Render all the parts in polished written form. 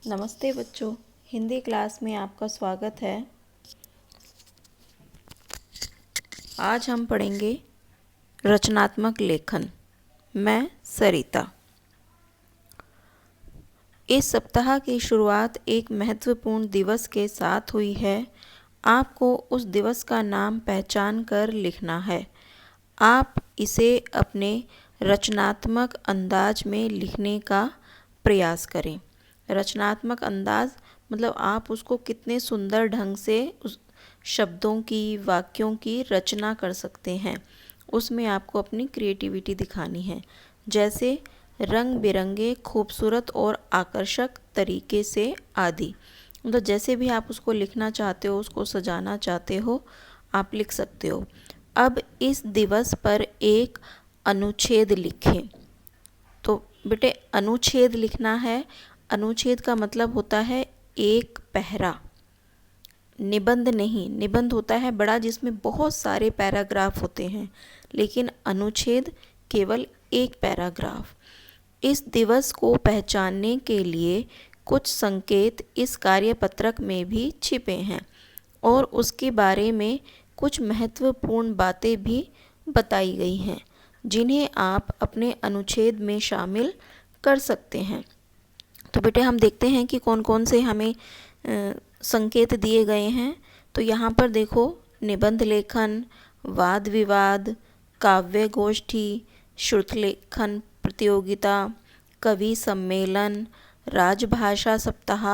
नमस्ते बच्चों, हिंदी क्लास में आपका स्वागत है। आज हम पढ़ेंगे रचनात्मक लेखन। मैं सरिता। इस सप्ताह की शुरुआत एक महत्वपूर्ण दिवस के साथ हुई है। आपको उस दिवस का नाम पहचान कर लिखना है। आप इसे अपने रचनात्मक अंदाज में लिखने का प्रयास करें। रचनात्मक अंदाज मतलब आप उसको कितने सुंदर ढंग से उस शब्दों की, वाक्यों की रचना कर सकते हैं, उसमें आपको अपनी क्रिएटिविटी दिखानी है। जैसे रंग बिरंगे, खूबसूरत और आकर्षक तरीके से आदि। मतलब जैसे भी आप उसको लिखना चाहते हो, उसको सजाना चाहते हो, आप लिख सकते हो। अब इस दिवस पर एक अनुच्छेद लिखें। तो बेटे अनुच्छेद लिखना है। अनुच्छेद का मतलब होता है एक पैरा। निबंध नहीं, निबंध होता है बड़ा जिसमें बहुत सारे पैराग्राफ होते हैं, लेकिन अनुच्छेद केवल एक पैराग्राफ। इस दिवस को पहचानने के लिए कुछ संकेत इस कार्यपत्रक में भी छिपे हैं और उसके बारे में कुछ महत्वपूर्ण बातें भी बताई गई हैं, जिन्हें आप अपने अनुच्छेद में शामिल कर सकते हैं। तो बेटे हम देखते हैं कि कौन कौन से हमें संकेत दिए गए हैं। तो यहाँ पर देखो, निबंध लेखन, वाद विवाद, काव्य गोष्ठी, श्रुतलेखन प्रतियोगिता, कवि सम्मेलन, राजभाषा सप्ताह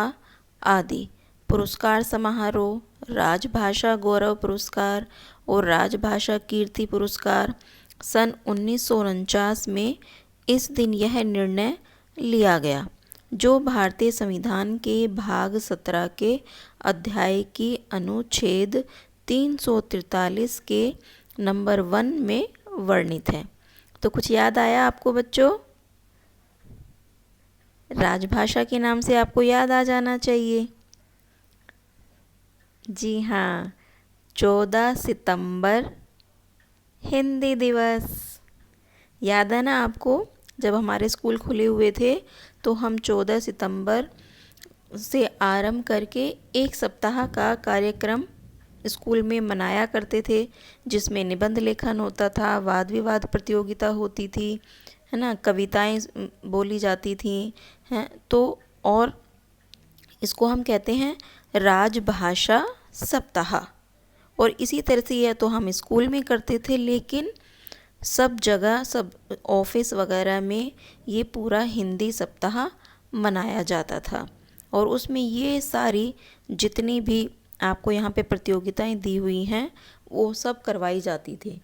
आदि, पुरस्कार समारोह, राजभाषा गौरव पुरस्कार और राजभाषा कीर्ति पुरस्कार। सन 1949 में इस दिन यह निर्णय लिया गया, जो भारतीय संविधान के भाग 17 के अध्याय की अनुच्छेद 343 के नंबर 1 में वर्णित है। तो कुछ याद आया आपको बच्चों? राजभाषा के नाम से आपको याद आ जाना चाहिए। जी हाँ, 14 सितंबर हिंदी दिवस। याद है ना आपको? जब हमारे स्कूल खुले हुए थे तो हम 14 सितंबर से आरंभ करके एक सप्ताह का कार्यक्रम स्कूल में मनाया करते थे, जिसमें निबंध लेखन होता था, वाद विवाद प्रतियोगिता होती थी, है ना, कविताएं बोली जाती थी, हैं। तो और इसको हम कहते हैं राजभाषा सप्ताह। और इसी तरह से यह तो हम स्कूल में करते थे, लेकिन सब जगह, सब ऑफिस वगैरह में ये पूरा हिंदी सप्ताह मनाया जाता था। और उसमें ये सारी जितनी भी आपको यहाँ पे प्रतियोगिताएं दी हुई हैं, वो सब करवाई जाती थी।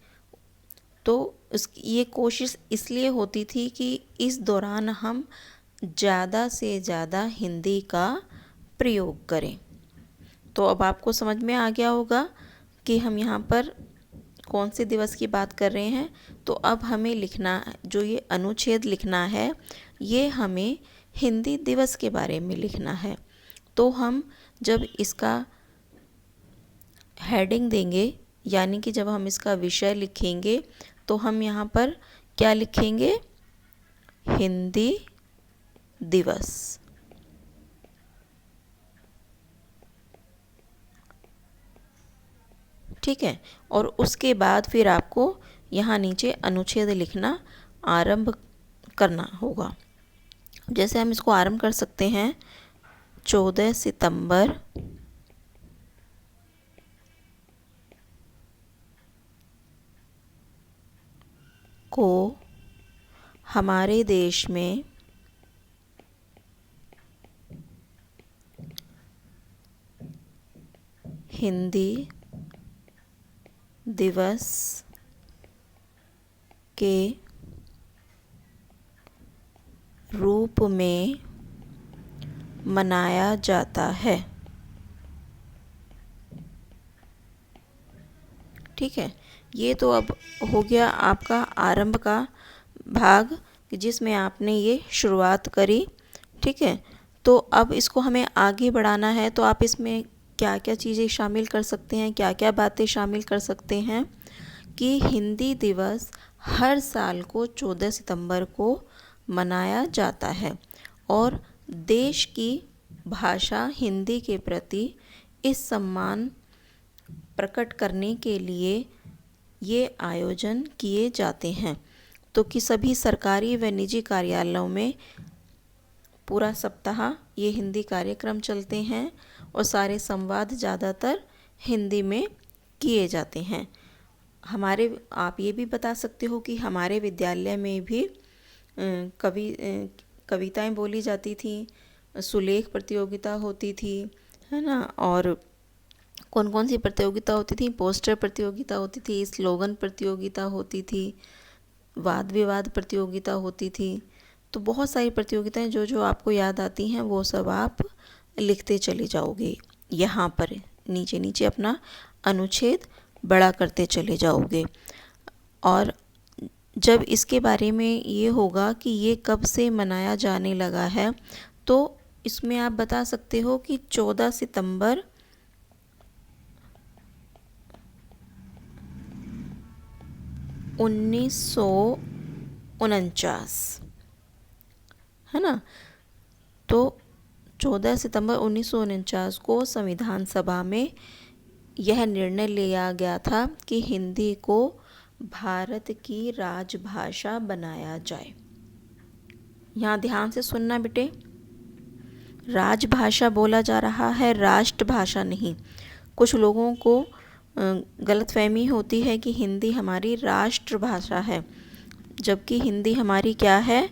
तो ये कोशिश इसलिए होती थी कि इस दौरान हम ज़्यादा से ज़्यादा हिंदी का प्रयोग करें। तो अब आपको समझ में आ गया होगा कि हम यहाँ पर कौन से दिवस की बात कर रहे हैं। तो अब हमें लिखना, जो ये अनुच्छेद लिखना है, ये हमें हिंदी दिवस के बारे में लिखना है। तो हम जब इसका हेडिंग देंगे, यानी कि जब हम इसका विषय लिखेंगे, तो हम यहाँ पर क्या लिखेंगे? हिंदी दिवस। ठीक है। और उसके बाद फिर आपको यहाँ नीचे अनुच्छेद लिखना आरंभ करना होगा। जैसे हम इसको आरंभ कर सकते हैं, 14 सितंबर को हमारे देश में हिंदी दिवस के रूप में मनाया जाता है। ठीक है। ये तो अब हो गया आपका आरंभ का भाग, जिसमें आपने ये शुरुआत करी। ठीक है। तो अब इसको हमें आगे बढ़ाना है, तो आप इसमें क्या क्या चीज़ें शामिल कर सकते हैं, क्या क्या बातें शामिल कर सकते हैं कि हिंदी दिवस हर साल को 14 सितंबर को मनाया जाता है और देश की भाषा हिंदी के प्रति इस सम्मान प्रकट करने के लिए ये आयोजन किए जाते हैं। तो कि सभी सरकारी व निजी कार्यालयों में पूरा सप्ताह ये हिंदी कार्यक्रम चलते हैं और सारे संवाद ज़्यादातर हिंदी में किए जाते हैं। आप ये भी बता सकते हो कि हमारे विद्यालय में भी कविताएं बोली जाती थी, सुलेख प्रतियोगिता होती थी, है ना। और कौन कौन सी प्रतियोगिता होती थी? पोस्टर प्रतियोगिता होती थी, स्लोगन प्रतियोगिता होती थी, वाद विवाद प्रतियोगिता होती थी। तो बहुत सारी प्रतियोगिताएं जो जो आपको याद आती हैं वो सब आप लिखते चले जाओगे। यहाँ पर नीचे नीचे अपना अनुच्छेद बड़ा करते चले जाओगे। और जब इसके बारे में ये होगा कि ये कब से मनाया जाने लगा है, तो इसमें आप बता सकते हो कि 14 सितंबर 1949, है ना। तो 14 सितंबर 1949 को संविधान सभा में यह निर्णय लिया गया था कि हिंदी को भारत की राजभाषा बनाया जाए। यहाँ ध्यान से सुनना बेटे, राजभाषा बोला जा रहा है, राष्ट्रभाषा नहीं। कुछ लोगों को गलतफहमी होती है कि हिंदी हमारी राष्ट्रभाषा है, जबकि हिंदी हमारी क्या है?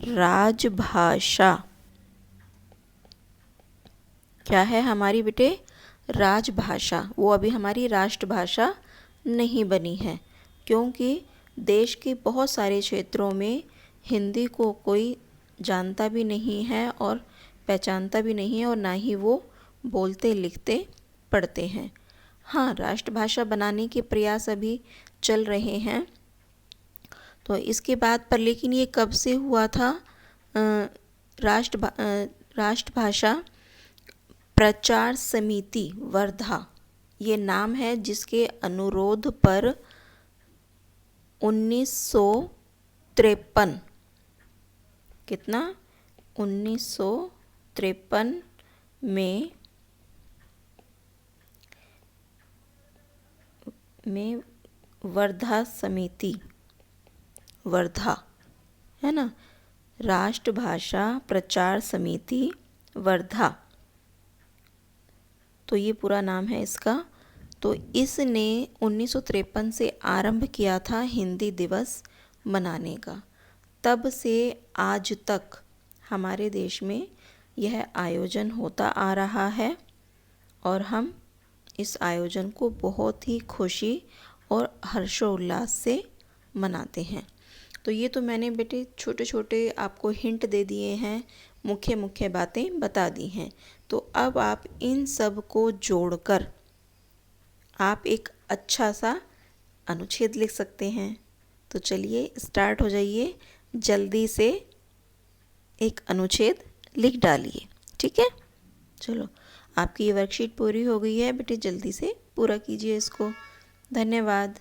राजभाषा। क्या है हमारी बेटे? राजभाषा। वो अभी हमारी राष्ट्रभाषा नहीं बनी है, क्योंकि देश के बहुत सारे क्षेत्रों में हिंदी को कोई जानता भी नहीं है और पहचानता भी नहीं है, और ना ही वो बोलते लिखते पढ़ते हैं। हाँ, राष्ट्रभाषा बनाने के प्रयास अभी चल रहे हैं। तो इसके बाद पर, लेकिन ये कब से हुआ था? राष्ट्रभाषा प्रचार समिति वर्धा, ये नाम है, जिसके अनुरोध पर 1953, कितना? 1953 में वर्धा समिति, वर्धा, है ना, राष्ट्रभाषा प्रचार समिति वर्धा, तो ये पूरा नाम है इसका। तो इसने 1953 से आरंभ किया था हिंदी दिवस मनाने का। तब से आज तक हमारे देश में यह आयोजन होता आ रहा है और हम इस आयोजन को बहुत ही खुशी और हर्षोल्लास से मनाते हैं। तो ये तो मैंने बेटे छोटे छोटे आपको हिंट दे दिए हैं, मुख्य मुख्य बातें बता दी हैं। तो अब आप इन सब को जोड़कर आप एक अच्छा सा अनुच्छेद लिख सकते हैं। तो चलिए स्टार्ट हो जाइए, जल्दी से एक अनुच्छेद लिख डालिए, ठीक है। चलो, आपकी ये वर्कशीट पूरी हो गई है बेटे, जल्दी से पूरा कीजिए इसको। धन्यवाद।